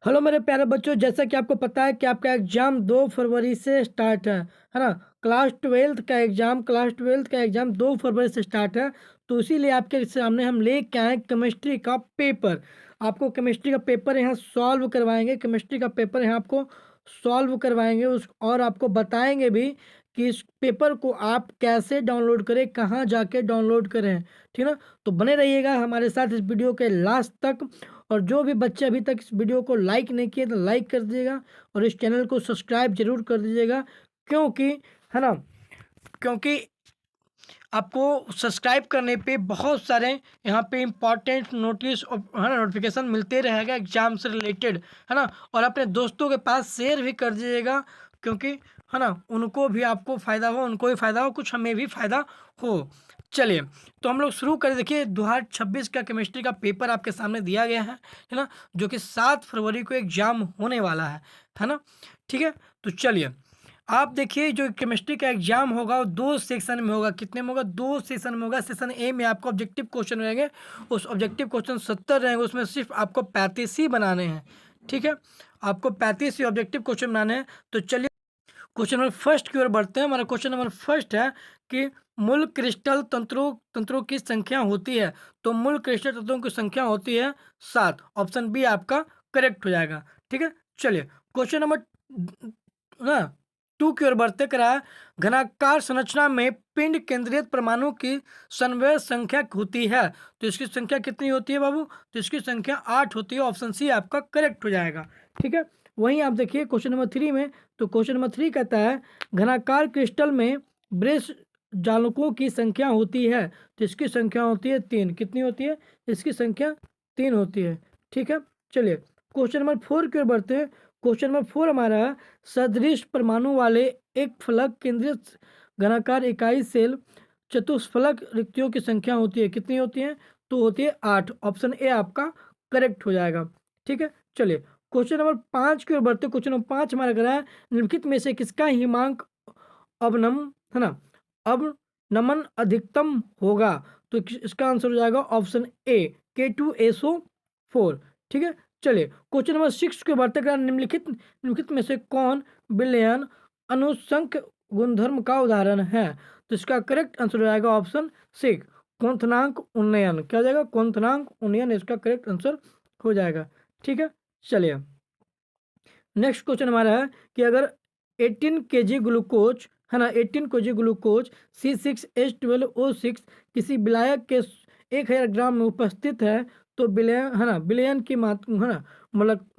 Hello मेरे प्यारे बच्चों, जैसा कि आपको पता है कि आपका एग्ज़ाम 2 फरवरी से स्टार्ट है ना। क्लास ट्वेल्थ का एग्ज़ाम 2 फरवरी से स्टार्ट है। तो इसीलिए आपके सामने हम लेके आए केमिस्ट्री का पेपर। आपको केमिस्ट्री का पेपर यहाँ सॉल्व करवाएंगे। केमिस्ट्री का पेपर यहाँ आपको सॉल्व करवाएंगे उस और आपको बताएंगे भी कि इस पेपर को आप कैसे डाउनलोड करें, कहाँ जाके डाउनलोड करें। ठीक ना। तो बने रहिएगा हमारे साथ इस वीडियो के लास्ट तक। और जो भी बच्चे अभी तक इस वीडियो को लाइक नहीं किए तो लाइक कर दीजिएगा और इस चैनल को सब्सक्राइब जरूर कर दीजिएगा, क्योंकि है ना, क्योंकि आपको सब्सक्राइब करने पे बहुत सारे यहाँ पे इम्पॉर्टेंट नोटिस और है ना नोटिफिकेशन मिलते रहेगा एग्जाम से रिलेटेड, है ना। और अपने दोस्तों के पास शेयर भी कर दीजिएगा, क्योंकि है ना उनको भी आपको फ़ायदा हो, उनको भी फ़ायदा हो, कुछ हमें भी फ़ायदा हो। चलिए, तो हम लोग शुरू करें। देखिए 2026 का केमिस्ट्री का पेपर आपके सामने दिया गया है ना, जो कि 7 फरवरी को एग्जाम होने वाला है ना। ठीक है, तो चलिए आप देखिए जो केमिस्ट्री का एग्जाम होगा वो 2 सेक्शन में होगा। कितने में होगा? 2 सेक्शन में होगा। सेक्शन ए में आपको ऑब्जेक्टिव क्वेश्चन रहेंगे। उस ऑब्जेक्टिव क्वेश्चन 70 रहेंगे, उसमें सिर्फ आपको 35 ही बनाने हैं। ठीक है, आपको 35 ही ऑब्जेक्टिव क्वेश्चन बनाने हैं। तो चलिए क्वेश्चन नंबर फर्स्ट की ओर बढ़ते हैं। हमारा क्वेश्चन नंबर फर्स्ट है कि मूल क्रिस्टल तंत्रों तंत्रों की संख्या होती है। तो मूल क्रिस्टल तंत्रों की संख्या होती है 7। ऑप्शन बी आपका करेक्ट हो जाएगा। ठीक है, चलिए क्वेश्चन नंबर ना 2 की ओर बढ़ते करा। घनाकार संरचना में पिंड केंद्रित परमाणु की समन्वय संख्या होती है। तो इसकी संख्या कितनी होती है बाबू? तो इसकी संख्या 8 होती है। ऑप्शन सी आपका करेक्ट हो जाएगा। ठीक है, वहीं आप देखिए क्वेश्चन नंबर 3 में। तो क्वेश्चन नंबर 3 कहता है घनाकार क्रिस्टल में ब्रेस जालकों की संख्या होती है। तो इसकी संख्या होती है 3। कितनी होती है? इसकी संख्या 3 होती है। ठीक है, चलिए क्वेश्चन नंबर 4 की ओर बढ़ते हैं। क्वेश्चन नंबर 4 हमारा है सदृश परमाणु वाले एक फलक केंद्रित घनाकार इकाई सेल चतुष्फलक रिक्तियों की संख्या होती है। कितनी होती है? तो होती है 8। ऑप्शन ए आपका करेक्ट हो जाएगा। ठीक है, चलिए क्वेश्चन नंबर 5 की ओर बढ़ते। क्वेश्चन नंबर 5 हमारा कह रहा है निम्नलिखित में से किसका हिमांक अवनम है ना अवनमन अधिकतम होगा। तो इसका आंसर हो जाएगा ऑप्शन ए K2SO4। ठीक है, चलिए क्वेश्चन नंबर 6 के बढ़ते क्रम निम्नलिखित में से कौन विलयन अनुसंख्य गुणधर्म का उदाहरण है। तो इसका करेक्ट आंसर हो जाएगा ऑप्शन सी क्वथनांक उन्नयन। क्या हो जाएगा? क्वथनांक उन्नयन इसका करेक्ट आंसर हो जाएगा। ठीक है, चलिए नेक्स्ट क्वेश्चन हमारा है कि अगर 18 केजी ग्लूकोज है ना 18 केजी ग्लूकोज C6H12O6 किसी विलायक के 1000 ग्राम में उपस्थित है तो विलयन है ना विलयन की मात्रा है ना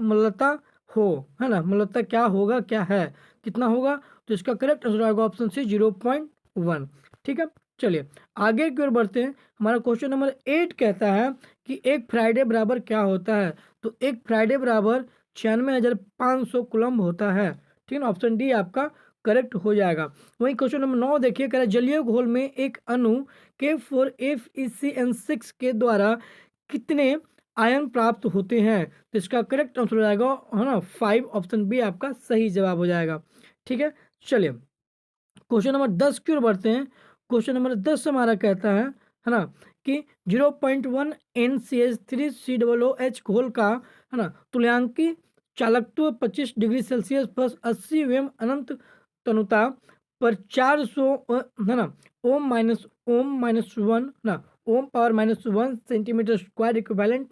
मलता हो है ना मलता क्या होगा, क्या है, कितना होगा। तो इसका करेक्ट आंसर आएगा ऑप्शन सी 0.1। ठीक है, चलिए आगे की ओर बढ़ते हैं। हमारा क्वेश्चन नंबर 8 कहता है कि एक फ्राइडे बराबर क्या होता है। तो एक फ्राइडे बराबर 96,500 कूलम्ब होता है। ठीक है ना, ऑप्शन डी आपका करेक्ट हो जाएगा। वहीं क्वेश्चन नंबर 9 देखिए, कह रहा है जलीय घोल में एक अणु K4FeCN6 के द्वारा कितने आयन प्राप्त होते हैं। तो इसका करेक्ट आंसर हो जाएगा है ना 5। ऑप्शन बी आपका सही जवाब हो जाएगा। ठीक है, चलिए क्वेश्चन नंबर 10 की ओर बढ़ते हैं। क्वेश्चन नंबर 10 हमारा कहता है ना कि 0.1 NCH3COOH घोल का है ना तुल्यांकी चालकत्व 25 डिग्री सेल्सियस प्लस 80 वेम अनंत तनुता पर 400 है ना ओम माइनस 1 ना ohm power -1 centimetre square equivalent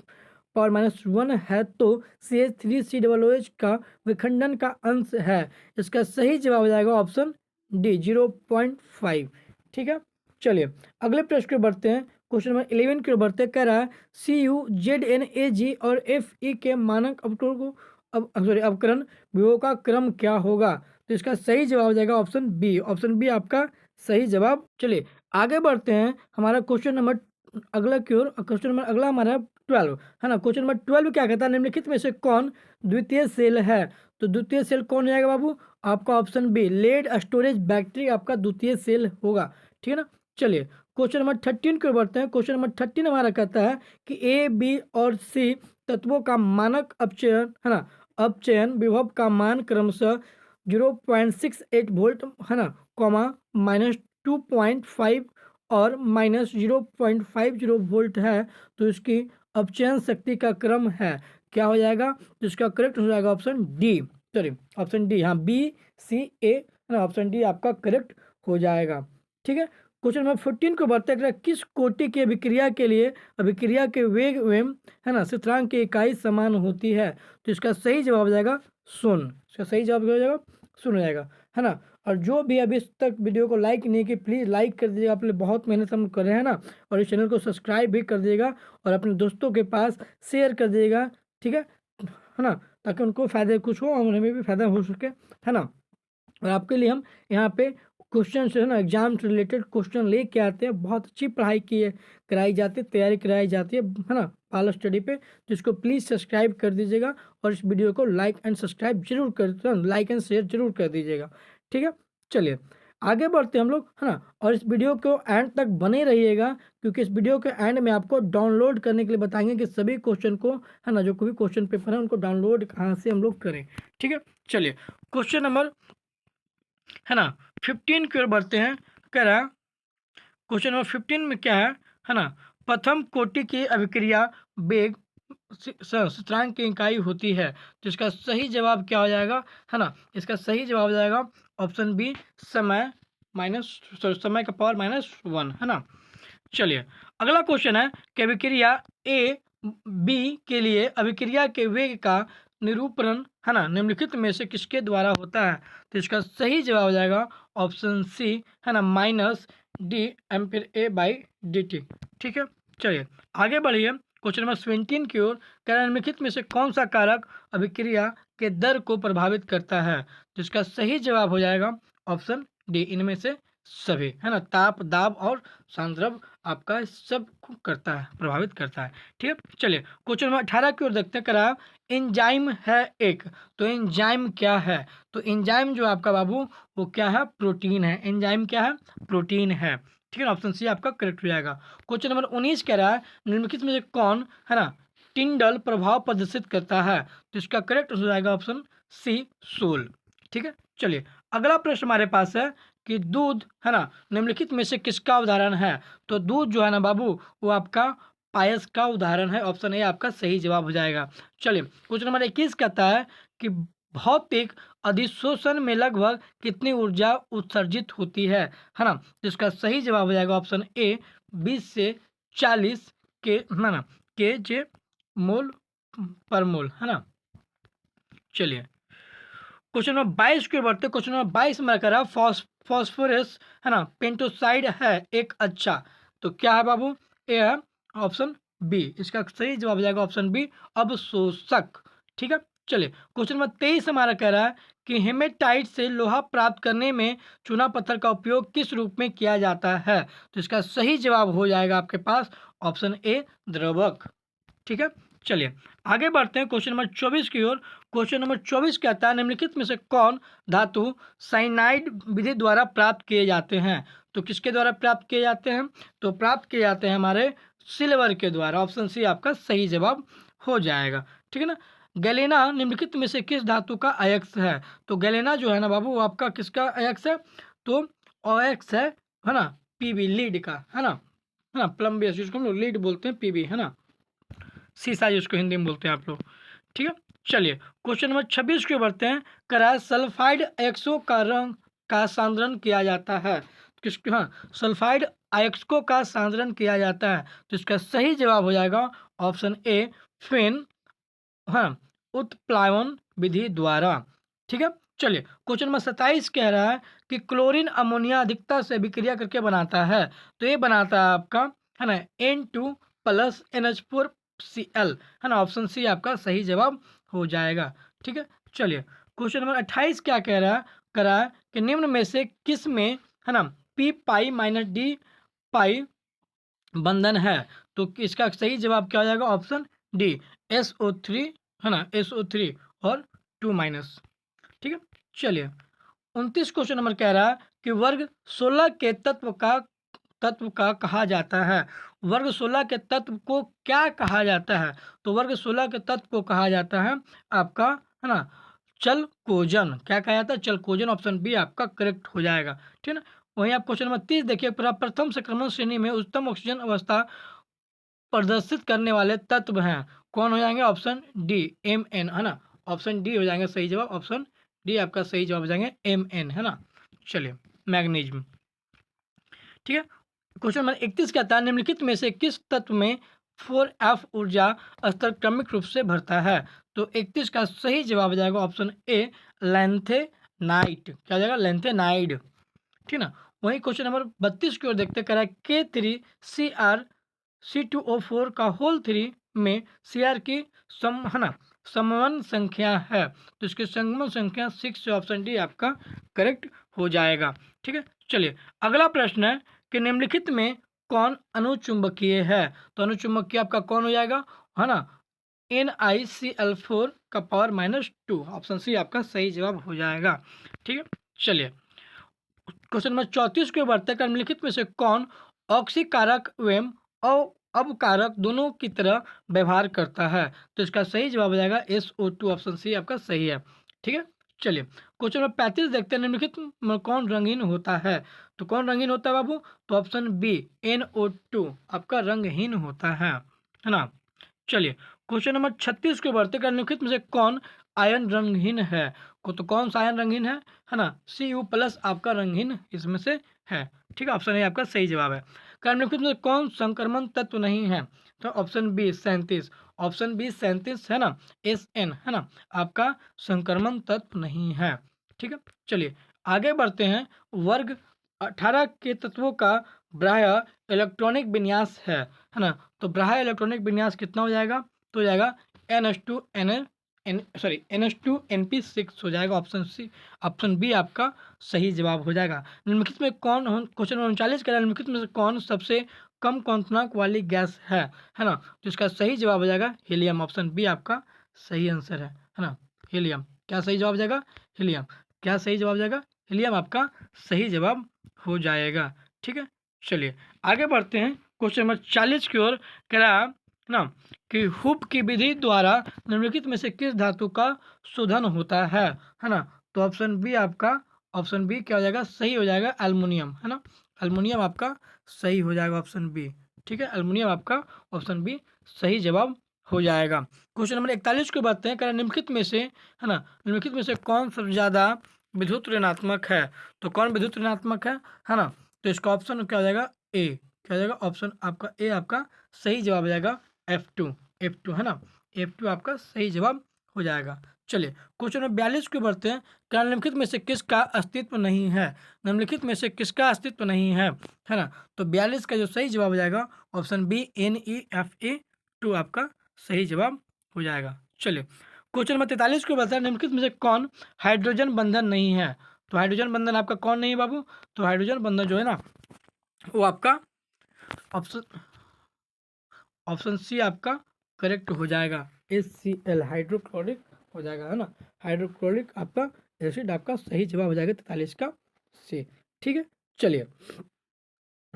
power -1 है। तो CH3COOH का विखंडन का अंश है। इसका सही जवाब हो जाएगा ऑप्शन डी 0.5। ठीक है, चलिए अगले प्रश्न की ओर बढ़ते हैं। क्वेश्चन नंबर 11 की ओर बढ़ते हैं। कह रहा है CU ZNAG और FE के मानक अपकरण को सॉरी अपकरण विभव का क्रम क्या होगा। तो इसका सही जवाब हो जाएगा ऑप्शन बी। ऑप्शन बी आपका सही जवाब। चलिए आगे बढ़ते हैं। हमारा क्वेश्चन नंबर अगला की ओर। क्वेश्चन नंबर अगला हमारा 12 है ना। क्वेश्चन नंबर 12 क्या कहता है निम्नलिखित में से कौन द्वितीय सेल है। तो द्वितीय सेल कौन जाएगा बाबू? आपका option B lead storage battery आपका द्वितीय सेल होगा। ठीक है ना, चलिए क्वेश्चन नंबर 13 की ओर बढ़ते हैं। क्वेश्चन नंबर 13 हमारा कहता है कि ए बी और सी तत्वों का मानक अपचयन है ना अपचयन विभव का मान क्रमशः 0.68 वोल्ट है ना -2.5 और -0.50 वोल्ट है। तो इसकी अपचयन शक्ति का क्रम है क्या हो जाएगा, तो इसका करेक्ट हो जाएगा option D, sorry option D, हाँ बी सी ए है ना, ऑप्शन डी आपका करेक्ट हो जाएगा। ठीक है, क्वेश्चन नंबर 14 को बढ़ते हैं, किस कोटि की अभिक्रिया के लिए अभिक्रिया के वेग एवं है ना स्थिरांक की इकाई समान होती है, तो इसका सही जवाब हो जाएगा शून्य, इसका सही जवाब हो जाएगा शून्य हो जाएगा, है ना। और जो भी अभी तक वीडियो को लाइक नहीं की प्लीज़ लाइक कर दीजिएगा, आप लोग बहुत मेहनत हम कर रहे हैं ना, और इस चैनल को सब्सक्राइब भी कर दीजिएगा और अपने दोस्तों के पास शेयर कर दीजिएगा, ठीक है ना, ताकि उनको फायदे कुछ हो और उन्हें भी फायदा हो सके, है ना। और आपके लिए हम यहाँ पे क्वेश्चन से है ना एग्जाम से रिलेटेड क्वेश्चन लेके आते हैं, बहुत अच्छी पढ़ाई की है कराई जाती है, तैयारी कराई जाती है ना पालो स्टडी पे, जिसको प्लीज़ सब्सक्राइब कर दीजिएगा और इस वीडियो को लाइक एंड सब्सक्राइब जरूर कर, लाइक एंड शेयर जरूर कर दीजिएगा। ठीक है, चलिए आगे बढ़ते हैं हम लोग, है ना। और इस वीडियो को एंड तक बने रहिएगा, क्योंकि इस वीडियो के एंड में आपको डाउनलोड करने के लिए बताएंगे कि सभी क्वेश्चन को, है ना, जो कोई क्वेश्चन पेपर है उनको डाउनलोड कहाँ से हम लोग करें। ठीक है, चलिए क्वेश्चन नंबर, है ना, 15 की ओर बढ़ते हैं। कह रहा है क्वेश्चन नंबर 15 में क्या है ना, प्रथम कोटि की अभिक्रिया वेग स्थिरांक की इकाई होती है, तो इसका सही जवाब क्या हो जाएगा, है ना, इसका सही जवाब हो जाएगा ऑप्शन बी, समय माइनस समय का पावर -1, है ना। चलिए अगला क्वेश्चन है कि अभिक्रिया ए बी के लिए अभिक्रिया के वेग का निरूपण, है ना, निम्नलिखित में से किसके द्वारा होता है, तो इसका सही जवाब हो जाएगा ऑप्शन सी, है ना, -d ampere A by D T. ठीक है, चलिए आगे बढ़िए क्वेश्चन नंबर 17 की ओर। निम्नलिखित में से कौन सा कारक अभिक्रिया के दर को प्रभावित करता है, तो इसका सही जवाब हो जाएगा ऑप्शन डी, इनमें से सभी, है ना, ताप दाब और सांद्रव आपका सब करता है, प्रभावित करता है। ठीक है, चलिए क्वेश्चन नंबर 18 की ओर देखते हैं। करा एंजाइम है एक, तो एंजाइम क्या है, तो एंजाइम जो आपका बाबू वो क्या है, प्रोटीन है, एंजाइम क्या है, प्रोटीन है। ठीक है ना, ऑप्शन सी आपका करेक्ट हो जाएगा। क्वेश्चन नंबर 19 कह रहा है निम्नलिखित में से कौन, है ना, टिंडल प्रभाव प्रदर्शित करता है, तो इसका करेक्ट हो जाएगा ऑप्शन सी, सोल। ठीक है, चलिए अगला प्रश्न हमारे पास है कि दूध, है ना, निम्नलिखित में से किसका उदाहरण है, तो दूध जो है ना बाबू वो आपका पायस का उदाहरण है, ऑप्शन ए आपका सही जवाब हो जाएगा। चलिए क्वेश्चन नंबर 21 कहता है कि भौतिक अधिशोषण में लगभग कितनी ऊर्जा उत्सर्जित होती है ना, जिसका सही जवाब हो जाएगा ऑप्शन ए, 20 से 40 के, है ना, के जे मोल पर मोल, है ना। चलिए क्वेश्चन नंबर 22 की ओर बढ़ते, क्वेश्चन नंबर 22 में कह रहा फॉस्फोरस, है ना, पेंटोसाइड है एक अच्छा, तो क्या है बाबू, ए है ऑप्शन बी, इसका सही जवाब हो जाएगा ऑप्शन बी, अवशोषक। ठीक है, चलिए क्वेश्चन नंबर 23 हमारा कह रहा है कि हेमेटाइट से लोहा प्राप्त करने में चूना पत्थर का उपयोग किस रूप में किया जाता है, तो इसका सही जवाब हो जाएगा आपके पास ऑप्शन ए, द्रवक। ठीक है, चलिए आगे बढ़ते हैं क्वेश्चन नंबर 24 की ओर। क्वेश्चन नंबर 24 कहता है निम्नलिखित में से कौन धातु साइनाइड विधि द्वारा प्राप्त किए जाते हैं, तो किसके द्वारा प्राप्त किए जाते हैं, तो प्राप्त किए जाते हैं हमारे सिल्वर के द्वारा, ऑप्शन सी आपका सही जवाब हो जाएगा। ठीक है ना। गैलेना निम्नलिखित में से किस धातु का अयस्क है, तो गैलेना जो है ना बाबू वो आपका किसका अयस्क है, तो अयस्क है ना, पीबी लीड का, है ना प्लम्बियस जिसको हम लोग लीड बोलते हैं, पीबी, है ना, सीसा जिसको हिंदी में बोलते हैं आप लोग। ठीक है, चलिए क्वेश्चन नंबर 26 के बढ़ते हैं। करा सल्फाइड अयस्कों का रंग का सांद्रण किया जाता है, किस, हाँ, सल्फाइड अयस्कों का सांद्रण किया जाता है, तो इसका सही जवाब हो जाएगा ऑप्शन ए, फेन, हाँ, उत्प्लावन विधि द्वारा। ठीक है, चलिए क्वेश्चन नंबर 27 कह रहा है कि क्लोरीन अमोनिया अधिकता से अभिक्रिया करके बनाता है, तो ये बनाता है आपका, है ना, N2+NH4Cl, है ना, ऑप्शन सी आपका सही जवाब हो जाएगा। ठीक है, चलिए क्वेश्चन नंबर 28 क्या कह रहा है कि निम्न में से किस में, है ना, पी पाई माइनस डी पाई बंधन है, तो इसका सही जवाब क्या हो जाएगा ऑप्शन डी, SO3, है ना, SO3 और 2-। ठीक है, चलिए 29 क्वेश्चन नंबर कह रहा है कि वर्ग 16 के तत्व का कहा जाता है, वर्ग 16 के तत्व को क्या कहा जाता है, तो वर्ग 16 के तत्व को कहा जाता है आपका, है ना, चलकोजन, क्या कहा जाता है, चलकोजन, ऑप्शन बी आपका करेक्ट हो जाएगा। ठीक है ना। वहीं आप क्वेश्चन नंबर 30 देखिए, प्रथम संक्रमण श्रेणी में उच्चतम ऑक्सीजन अवस्था प्रदर्शित करने वाले तत्व हैं कौन हो जाएंगे? ऑप्शन डी Mn है ना, ऑप्शन डी हो जाएंगे सही जवाब, ऑप्शन डी आपका सही जवाब हो जाएंगे Mn है ना। चलिए मैग्नीशियम, ठीक है। क्वेश्चन नंबर 31 कहता है निम्नलिखित में से किस तत्व में 4F ऊर्जा स्तर क्रमिक रूप से भरता है? तो 31 का सही जवाब हो जाएगा ऑप्शन ए लैंथेनाइट, क्या हो जाएगा? लैंथेनाइड, ठीक ना। वहीं क्वेश्चन नंबर 32 की ओर देखते करा K3CrC2O4 का होल 3 में Cr की है ना समवन संख्या है, तो इसकी संगमन संख्या 6 से ऑप्शन डी आपका करेक्ट हो जाएगा, ठीक है। चलिए अगला प्रश्न है कि निम्नलिखित में कौन अनुचुंबकीय है? तो अनुचुंबकीय आपका कौन हो जाएगा? है ना NiCl4 का पावर -2, ऑप्शन सी आपका सही जवाब हो जाएगा, ठीक है। चलिए क्वेश्चन नंबर 34 के बढ़ते हैं निम्नलिखित में से कौन ऑक्सीकारक एवं अवकारक दोनों की तरह व्यवहार करता है? तो इसका सही जवाब हो जाएगा SO2, ऑप्शन सी आपका सही है, ठीक है। चलिए क्वेश्चन नंबर 35 देखते हैं निम्नलिखित में कौन रंगीन होता है? तो कौन रंगीन होता है बाबू? तो ऑप्शन बी NO2 आपका रंगहीन होता है ना। चलिए क्वेश्चन नंबर 36 के बढ़ते निम्नलिखित में से कौन आयन रंगहीन है? तो कौन सा आयन रंगहीन है ना Cu+ आपका रंगहीन इसमें से है, ठीक है। ऑप्शन ए आपका सही जवाब है। निम्नलिखित में से कौन संक्रमण तत्व नहीं है? तो ऑप्शन बी 37, ऑप्शन बी 37 है ना Sn है ना आपका संक्रमण तत्व नहीं है, ठीक है। चलिए आगे बढ़ते हैं। वर्ग 18 के तत्वों का बाह्य इलेक्ट्रॉनिक विन्यास है ना, तो बाह्य इलेक्ट्रॉनिक विन्यास कितना हो जाएगा? तो हो जाएगा NH2NP6 हो जाएगा, ऑप्शन सी, ऑप्शन बी आपका सही जवाब हो जाएगा। निम्नलिखित में कौन, क्वेश्चन नंबर 39 का निम्नलिखित में से कौन सबसे कम क्वांटनांक वाली गैस है ना, तो इसका सही जवाब हो जाएगा हीलियम, ऑप्शन बी आपका सही आंसर है ना। हीलियम, क्या सही जवाब हो जाएगा? हीलियम, क्या सही जवाब हो जाएगा? हीलियम आपका सही जवाब हो जाएगा, ठीक है। चलिए आगे बढ़ते हैं क्वेश्चन नंबर 40 की ओर। कह रहा है ना कि हुप की विधि द्वारा निम्नलिखित में से किस धातु का शोधन होता है ना, तो ऑप्शन बी आपका, ऑप्शन बी क्या हो जाएगा? सही हो जाएगा एल्युमिनियम, है ना। एल्युमिनियम आपका सही हो जाएगा, ऑप्शन बी, ठीक है। एल्युमिनियम आपका ऑप्शन बी सही जवाब हो जाएगा। क्वेश्चन नंबर 41 को बात करें निम्नलिखित में से है ना, निम्नलिखित में से कौन सबसे ज़्यादा विद्युत ऋणात्मक है? तो कौन विद्युत ऋणात्मक है ना, तो इसका ऑप्शन क्या हो जाएगा? ए, क्या हो जाएगा? ऑप्शन आपका ए आपका सही जवाब हो जाएगा F2 है ना, F2 आपका सही जवाब हो जाएगा। चलिए क्वेश्चन नंबर 42 को बढ़ते हैं। क्या निम्नलिखित में से किसका अस्तित्व नहीं है? निम्नलिखित में से किसका अस्तित्व नहीं है ना, तो 42 का जो सही जवाब हो जाएगा ऑप्शन बी NeFe2 आपका सही जवाब हो जाएगा। चलिए क्वेश्चन नंबर 43 को बताया निम्नलिखित में से कौन हाइड्रोजन बंधन नहीं है? तो हाइड्रोजन बंधन आपका कौन नहीं है बाबू? तो हाइड्रोजन बंधन जो है ना वो आपका ऑप्शन, ऑप्शन सी आपका करेक्ट हो जाएगा, HCl हाइड्रोक्लोरिक हो जाएगा, है ना। हाइड्रोक्लोरिक आपका एसिड आपका सही जवाब हो जाएगा 43 का सी, ठीक है। चलिए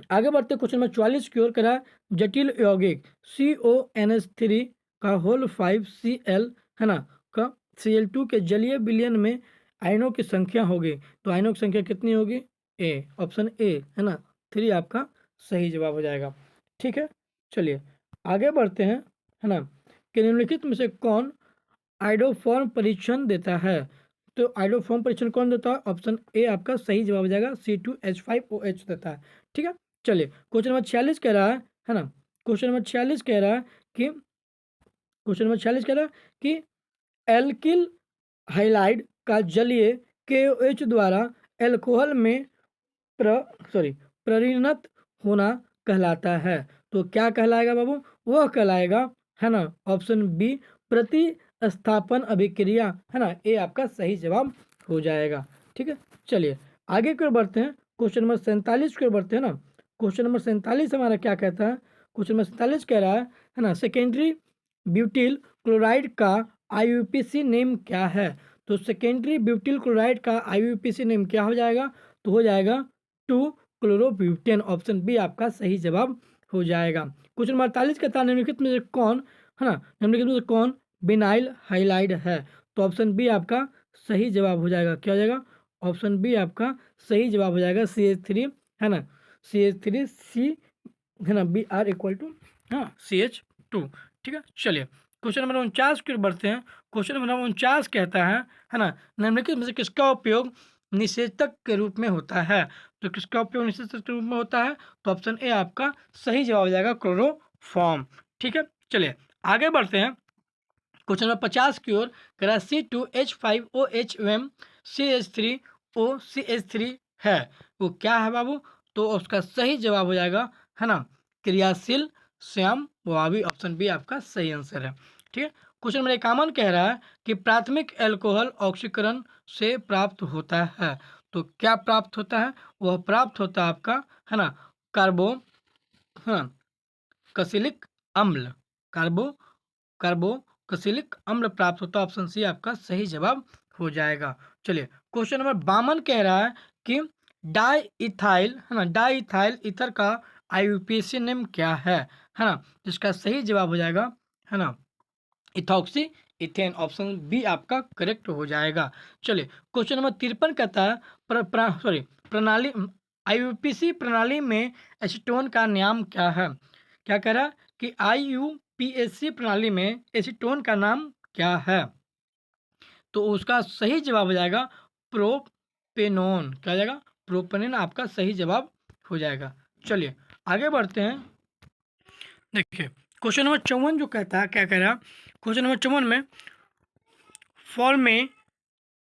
आगे बढ़ते क्वेश्चन नंबर 44 की ओर करा जटिल यौगिक CONH3 का होल 5Cl है ना का Cl2 के जलीय विलयन में आयनों की संख्या होगी, तो आयनों की संख्या कितनी होगी? ए, ऑप्शन ए है ना 3 आपका सही जवाब हो जाएगा, ठीक है। चलिए आगे बढ़ते हैं, है ना कि निम्नलिखित में से कौन आइडोफॉर्म परीक्षण देता है? तो आइडोफॉर्म परीक्षण कौन देता है? ऑप्शन ए आपका सही जवाब हो जाएगा C2H5OH देता है, ठीक है। चलिए क्वेश्चन नंबर 46 कह रहा है ना, क्वेश्चन नंबर 46 कह रहा है कि क्वेश्चन नंबर 46 कह रहा है कि एल्किल हाइलाइड का जलीय KOH द्वारा एल्कोहल में परिणत होना कहलाता है, तो क्या कहलाएगा बाबू? वह कहलाएगा है ना ऑप्शन बी प्रतिस्थापन अभिक्रिया, है ना। ए आपका सही जवाब हो जाएगा, ठीक है। चलिए आगे की ओर बढ़ते हैं। क्वेश्चन नंबर 47 की ओर बढ़ते हैं ना। क्वेश्चन नंबर 47 हमारा क्या कहता है? क्वेश्चन नंबर 47 कह रहा है ना सेकेंडरी ब्यूटिल क्लोराइड का IUPAC नेम क्या है? तो सेकेंडरी ब्यूटिल क्लोराइड का IUPAC नेम क्या हो जाएगा? तो हो जाएगा 2 क्लोरोब्यूटेन, ऑप्शन बी आपका सही जवाब हो जाएगा। क्वेश्चन नंबर 48 कहता है निम्नलिखित में से कौन है ना, निम्नलिखित में से कौन बिनाइल हाइलाइड है? तो ऑप्शन बी आपका सही जवाब हो जाएगा, क्या हो जाएगा? ऑप्शन बी आपका सही जवाब हो जाएगा CH3 है ना, CH3C है ना BR = हाँ CH2, ठीक है। चलिए क्वेश्चन नंबर 49 की ओर बढ़ते हैं। क्वेश्चन नंबर 49 कहता है ना, निम्नलिखित में से किसका उपयोग निषेचक के रूप में होता है? तो किसका उपयोग निषेचक के रूप में होता है? तो ऑप्शन ए आपका सही जवाब हो जाएगा, क्लोरोफॉर्म। ठीक है, चलिए आगे बढ़ते हैं। क्वेश्चन नंबर 50 की ओर कह रहा है C2H5OH CH3OCH3 है, वो क्या है बाबू? तो उसका सही जवाब हो जाएगा है ना, क्रियाशील श्याम वावी, ऑप्शन बी आपका सही आंसर है। ठीक है, क्वेश्चन नंबर 51 कह रहा है कि प्राथमिक अल्कोहल ऑक्सीकरण से प्राप्त होता है, तो क्या प्राप्त होता है? वह प्राप्त होता है आपका है ना, कार्बो है ना, कसिलिक अम्ल, कार्बोक्सिलिक अम्ल प्राप्त होता है, ऑप्शन सी आपका सही जवाब हो जाएगा। चलिए क्वेश्चन नंबर 52 कह रहा है कि डाई इथाइल है ना, डाई इथाइल ईथर का आईयूपीएसी नेम क्या है ना, जिसका सही जवाब हो जाएगा है ना, इथॉक्सी इथेन, ऑप्शन बी आपका करेक्ट हो जाएगा। चलिए क्वेश्चन नंबर 53 कहता है प्रणाली आईयूपीसी प्रणाली में एसीटोन का नाम क्या है? क्या कह रहा है कि आईयूपीएसी प्रणाली में एसीटोन का नाम क्या है? तो उसका सही जवाब हो जाएगा प्रोपेनोन। क्या हो जाएगा? प्रोपेनोन आपका सही जवाब हो जाएगा। चलिए आगे बढ़ते हैं। देखिए क्वेश्चन नंबर 54 जो कहता है, क्या कह रहा है? क्वेश्चन नंबर 54 में फॉर्मे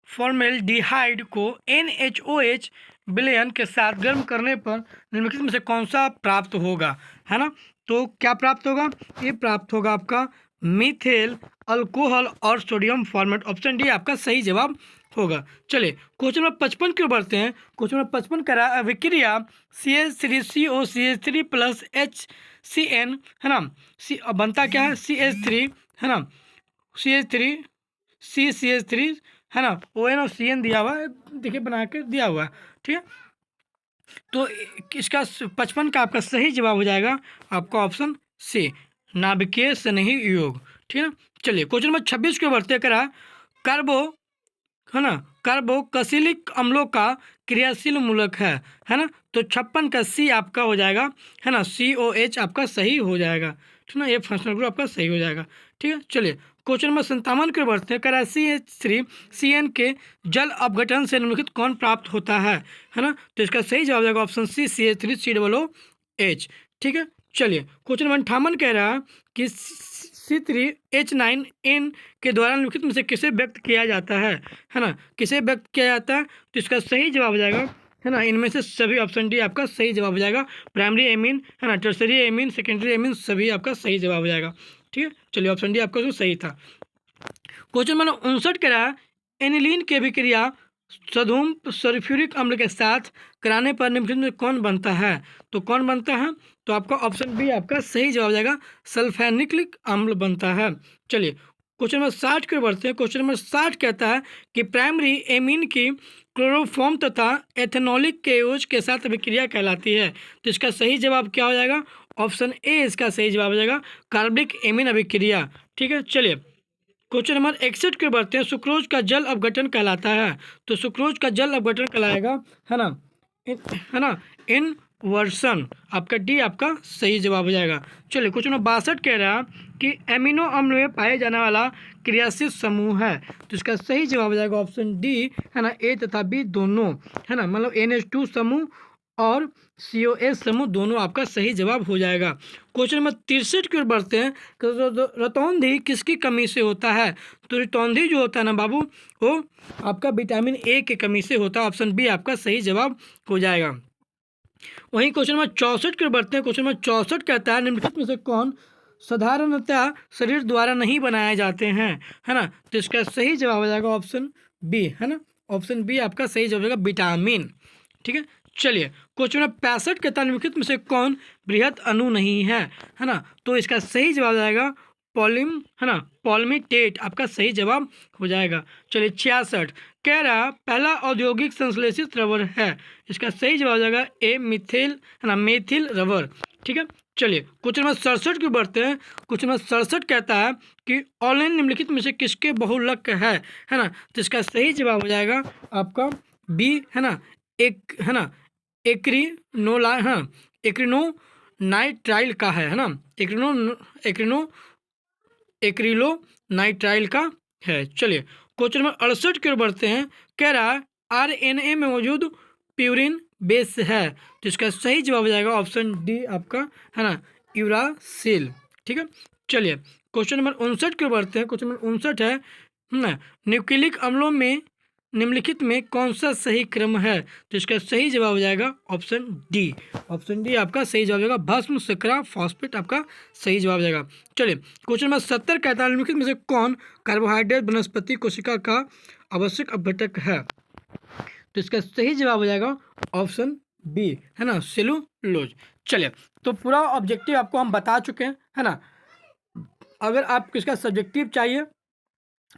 फॉर्मेल्डिहाइड को NaOH विलयन के साथ गर्म करने पर निम्नलिखित में से कौन सा प्राप्त होगा, है ना? तो क्या प्राप्त होगा? ये प्राप्त होगा आपका मीथेल अल्कोहल और सोडियम फॉर्मेट, ऑप्शन डी आपका सही जवाब होगा। चलिए क्वेश्चन नंबर 55 की ओर बढ़ते हैं। क्वेश्चन नंबर 55 कह रहा है अभिक्रिया CH3COCH3 प्लस HCN है ना, बनता क्या है? CH3 है ना, CH3 CCH3 है ना, ON और CN दिया हुआ है, देखिए बना के दिया हुआ है। ठीक है, तो इसका 55 का आपका सही जवाब हो जाएगा आपका ऑप्शन सी, नाभिकीय स्नेही योग। ठीक है ना, चलिए क्वेश्चन नंबर 26 के बढ़ते करा कार्बो है ना, कार्बोक्सिलिक अम्लों का क्रियाशील मूलक है ना, तो 56 का सी आपका हो जाएगा है ना, COH आपका सही हो जाएगा। ठीक है ना, ये फंक्शनल ग्रुप आपका सही हो जाएगा। ठीक है, चलिए क्वेश्चन नंबर 57 के बढ़ते हैं। करा CH3CN के जल अपघटन से निम्नलिखित कौन प्राप्त होता है ना, तो इसका सही जवाब हो जाएगा ऑप्शन सी, CH3COOH। ठीक है, चलिए क्वेश्चन नंबर 58 कह रहा है कि C3H9N के द्वारा निम्नलिखित में से किसे व्यक्त किया जाता है ना, किसे व्यक्त किया जाता है? तो इसका सही जवाब हो जाएगा है ना, इनमें से सभी, ऑप्शन डी आपका सही जवाब हो जाएगा। प्राइमरी एमीन है ना, टर्सरी एमीन, सेकेंडरी एमीन, सभी आपका सही जवाब हो जाएगा। ठीक है, चलिए ऑप्शन डी आपका सही था। क्वेश्चन नंबर 59 कह रहा है एनिलीन की अभिक्रिया सधूम सल्फ्यूरिक अम्ल के साथ कराने पर निम्नलिखित में कौन बनता है? तो कौन बनता है? तो आपका ऑप्शन बी आपका सही जवाब हो जाएगा, सल्फेनिक अम्ल बनता है। चलिए क्वेश्चन नंबर 60 के बढ़ते हैं। क्वेश्चन नंबर 60 कहता है कि प्राइमरी एमीन की क्लोरोफॉर्म तथा एथेनॉलिक केओज के साथ अभिक्रिया कहलाती है, तो इसका सही जवाब क्या हो जाएगा? ऑप्शन ए इसका सही जवाब हो जाएगा, कार्बनिक एमीन अभिक्रिया। ठीक है, चलिए क्वेश्चन नंबर 61 के बढ़ते हैं। सुक्रोज का जल अपघटन कहलाता है, तो सुक्रोज का जल अपघटन कहलाएगा है ना, है ना, इनवर्सन, आपका डी आपका सही जवाब हो जाएगा। चलिए क्वेश्चन नंबर 62 कह रहा है कि एमिनो अम्ल में पाए जाने वाला क्रियाशील समूह है, तो इसका सही जवाब हो जाएगा ऑप्शन डी है ना, ए तथा बी दोनों है ना, मतलब NH2 समूह और COS समूह दोनों आपका सही जवाब हो जाएगा। क्वेश्चन नंबर 63 की ओर बढ़ते हैं। रतौंधी किसकी कमी से होता है? तो रतौंधी जो होता है ना बाबू, वो आपका विटामिन ए की कमी से होता है, ऑप्शन बी आपका सही जवाब हो जाएगा। वहीं क्वेश्चन नंबर 64 की ओर बढ़ते हैं। क्वेश्चन नंबर 64 कहता है निम्नलिखित में से कौन साधारणतः शरीर द्वारा नहीं बनाए जाते हैं, है ना, तो इसका सही जवाब हो जाएगा ऑप्शन बी है ना, ऑप्शन बी आपका सही जवाब होगा विटामिन। ठीक है, चलिए क्वेश्चन नंबर 65 कहता है निम्नलिखित में से कौन बृहत अणु नहीं है ना, तो इसका सही जवाब हो जाएगा पॉलिम है ना, पॉल्मिटेट आपका सही जवाब हो जाएगा। चलिए 66 कह रहा पहला औद्योगिक संश्लेषित रबर है, इसका सही जवाब हो जाएगा ए मिथिल है ना, मेथिल रबर। ठीक है, चलिए क्वेश्चन नंबर 67 की बढ़ते हैं। क्वेश्चन नंबर 67 कहता है कि ऑनलाइन निम्नलिखित में से किसके बहुलक है ना, तो इसका सही जवाब हो जाएगा आपका बी है ना, एक है ना, एक्रिनोला हाँ, एक्रिनो नाइट्राइल का है ना, एक्रिनो एक्रिलोनाइट्राइल का है। चलिए क्वेश्चन नंबर 68 की ओर बढ़ते हैं। कह रहा है आरएनए में मौजूद प्यूरिन बेस है, तो इसका सही जवाब हो जाएगा ऑप्शन डी आपका, है ना, यूरासिल। ठीक है, चलिए क्वेश्चन नंबर 59 की ओर बढ़ते हैं। क्वेश्चन नंबर 59 है ना, न्यूक्लिक अम्लों में निम्नलिखित में कौन सा सही क्रम है, तो इसका सही जवाब हो जाएगा ऑप्शन डी। ऑप्शन डी आपका सही जवाब हो जाएगा, भस्म शर्करा फॉस्फेट आपका सही जवाब हो जाएगा। चलिए क्वेश्चन नंबर 70 कहता है निम्नलिखित में से कौन कार्बोहाइड्रेट वनस्पति कोशिका का आवश्यक अपघटक है, तो इसका सही जवाब हो जाएगा ऑप्शन बी, है ना, सेलुलोज। चलिए तो पूरा ऑब्जेक्टिव आपको हम बता चुके हैं, है ना। अगर आप इसका सब्जेक्टिव चाहिए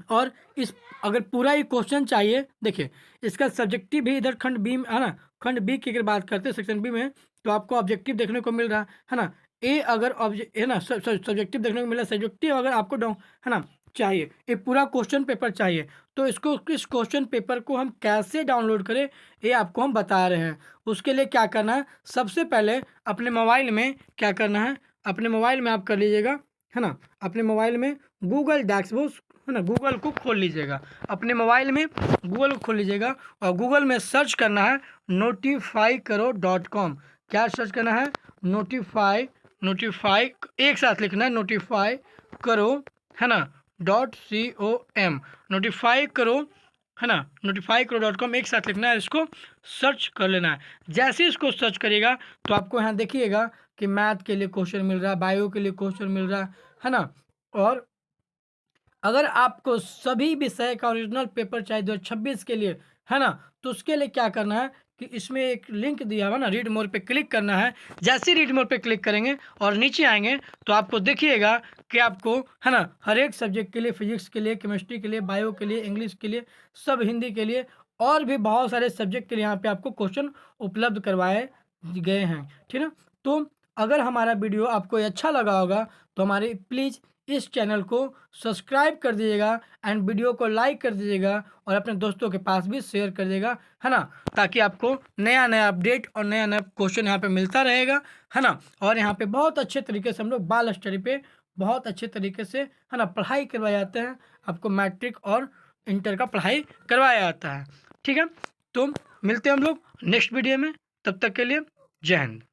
और इस अगर पूरा ही क्वेश्चन चाहिए, देखिए इसका सब्जेक्टिव भी इधर खंड बी में, है ना, खंड बी की अगर बात करते हैं सेक्शन बी में, तो आपको ऑब्जेक्टिव देखने को मिल रहा है ना। ए अगर है ना सब्जेक्टिव देखने को मिला, सब्जेक्टिव अगर आपको है ना चाहिए, एक पूरा क्वेश्चन पेपर चाहिए, तो इसको इस क्वेश्चन पेपर को हम कैसे डाउनलोड करें ये आपको हम बता रहे हैं। उसके लिए क्या करना है, सबसे पहले अपने मोबाइल में क्या करना है, अपने मोबाइल में आप कर लीजिएगा, है ना, अपने मोबाइल में गूगल डैशबोर्ड, है ना, गूगल को खोल लीजिएगा, अपने मोबाइल में गूगल को खोल लीजिएगा और गूगल में सर्च करना है notifykaro.com। क्या सर्च करना है, नोटिफाई एक साथ लिखना है, नोटिफाई करो, है ना, .com, नोटिफाई करो, है ना, notifykaro.com एक साथ लिखना है, इसको सर्च कर लेना है। जैसे इसको सर्च करिएगा तो आपको यहाँ देखिएगा कि मैथ के लिए क्वेश्चन मिल रहा है, बायो के लिए क्वेश्चन मिल रहा है ना। और अगर आपको सभी विषय का ओरिजिनल पेपर चाहिए 2026 के लिए, है ना, तो उसके लिए क्या करना है कि इसमें एक लिंक दिया हुआ ना, रीड मोर पे क्लिक करना है। जैसे रीड मोर पे क्लिक करेंगे और नीचे आएंगे तो आपको देखिएगा कि आपको, है ना, हर एक सब्जेक्ट के लिए, फिजिक्स के लिए, केमिस्ट्री के लिए, बायो के लिए, इंग्लिश के लिए, सब हिंदी के लिए और भी बहुत सारे सब्जेक्ट के लिए यहाँ पे आपको क्वेश्चन उपलब्ध करवाए गए हैं। ठीक है, तो अगर हमारा वीडियो आपको अच्छा लगा होगा तो हमारे प्लीज़ इस चैनल को सब्सक्राइब कर दीजिएगा एंड वीडियो को लाइक कर दीजिएगा और अपने दोस्तों के पास भी शेयर कर दीजिएगा, है ना, ताकि आपको नया नया अपडेट और नया नया क्वेश्चन यहाँ पे मिलता रहेगा, है ना। और यहाँ पे बहुत अच्छे तरीके से हम लोग बाल स्टडी पे बहुत अच्छे तरीके से, है ना, पढ़ाई करवाए जाते हैं। आपको मैट्रिक और इंटर का पढ़ाई करवाया जाता है। ठीक है, तो मिलते हैं हम लोग नेक्स्ट वीडियो में, तब तक के लिए जय हिंद।